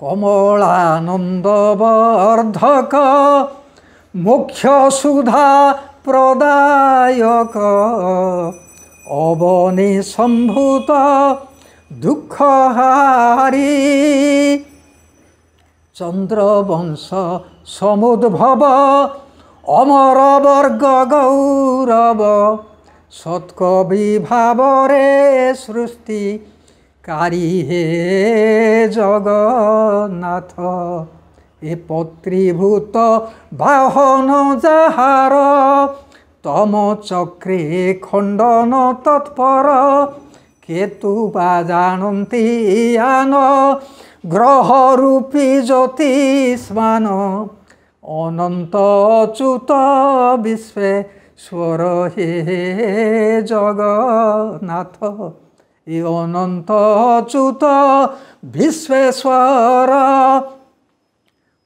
कमलानंद वर्धक मोक्ष सुधा प्रदायक अवनी संभूत दुखहारी चंद्रवंश समुद्भव अमर वर्ग गौरव सत्कवि भावरे सृष्टिकारी हे जगन्नाथ ए पत्रीभूत बाहन जहार तम चक्रे खंडन तत्पर केतु बा जानती आन ग्रह रूपी ज्योतिष्मान अनंत अच्युत विश्वेश्वर हे जगन्नाथ ये अनंत अच्युत विश्वेश्वर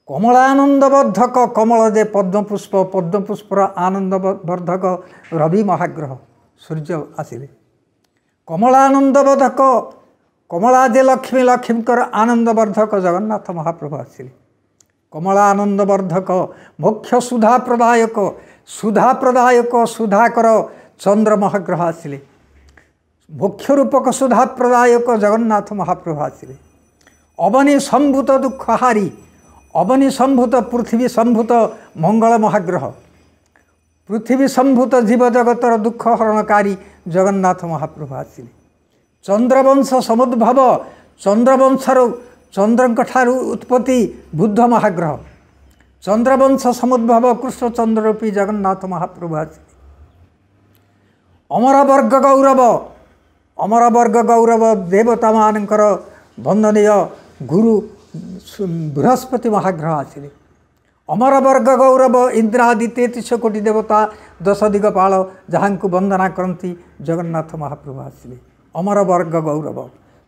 कमलानंद वर्धक कमल दे पद्मपुष्पर आनंद वर्धक रवि महाग्रह सूर्य आसिले कमलानंद वर्धक कमला दे लक्ष्मी लक्ष्मीकर आनंद वर्धक जगन्नाथ महाप्रभु आसिले कमलानंद वर्धक मोक्ष सुधा प्रदायक सुधाकर चंद्र महाग्रह आसिले मोक्ष रूपक सुधा प्रदायक जगन्नाथ महाप्रभु आसिले अवनी संभूत दुखहारी अवनी संभूत पृथ्वी संभूत मंगल महाग्रह पृथ्वी संभूत जीव जगतर दुख हरणकारी जगन्नाथ महाप्रभु आसिले चंद्रवंश समुद्भव चंद्रवंशर चंद्र उत्पत्ति बुद्ध महाग्रह चंद्रवंश समुद्भव कृष्ण चंद्र रूपी जगन्नाथ महाप्रभु आसिले अमर वर्ग गौरव देवता मानकर वंदनीय गुरु बृहस्पति महाग्रह आसिले अमर वर्ग गौरव इंद्रादि 33 कोटी देवता 10 दिगपाल जहाँ को वंदना करती जगन्नाथ महाप्रभु आसिले अमर वर्ग गौरव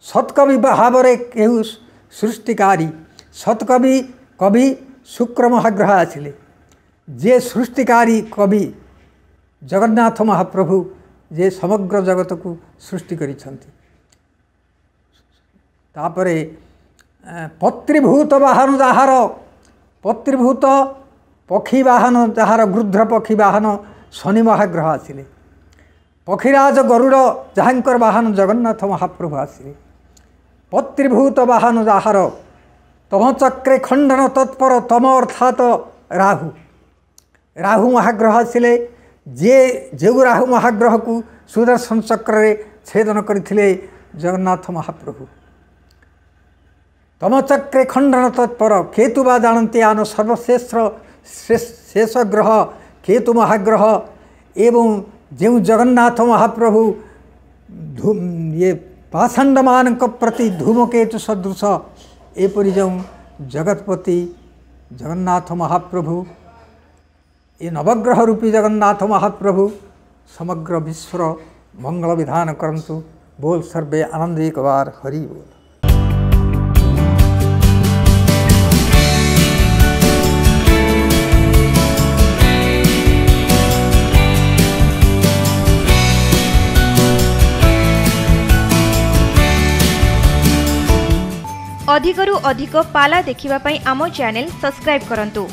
सत्कवि भावरे केहु सृष्टिकारी सत्कवि कवि शुक्र महाग्रह आसिले जे सृष्टिकारी कवि जगन्नाथ महाप्रभु जे समग्र जगत को सृष्टि करिछंती तापरे पत्रीभूत वाहन जहार पत्रीभूत पक्षी वाहन जहार गृध्र पक्षी वाहन शनि महाग्रह आसिले पक्षीराज गरुड़ जहाँकर वाहन जगन्नाथ महाप्रभु आसिले पत्रीभूत वाहन जहार तम चक्रे खंडन तत्पर तम अर्थात राहु महाग्रह आसिले जे जो राहु महाग्रह को सुदर्शन चक्र छेदन करथिले जगन्नाथ महाप्रभु तम चक्रे खंडन तत्पर केतु बा जानते आन सर्वश्रेष्ठ शेष ग्रह केतु महाग्रह एवं जो जगन्नाथ महाप्रभु ये पाषंड मान प्रति धूमकेतु सदृश एपरी जो जगतपति जगन्नाथ महाप्रभु ये नवग्रह रूपी जगन्नाथ महाप्रभु समग्र विश्व मंगल विधान करंतु बोल सर्वे आनंद एक बार हरि बोल। अधिकरु अधिक पाला देखिबा पई आमो चैनल सब्सक्राइब करंतु।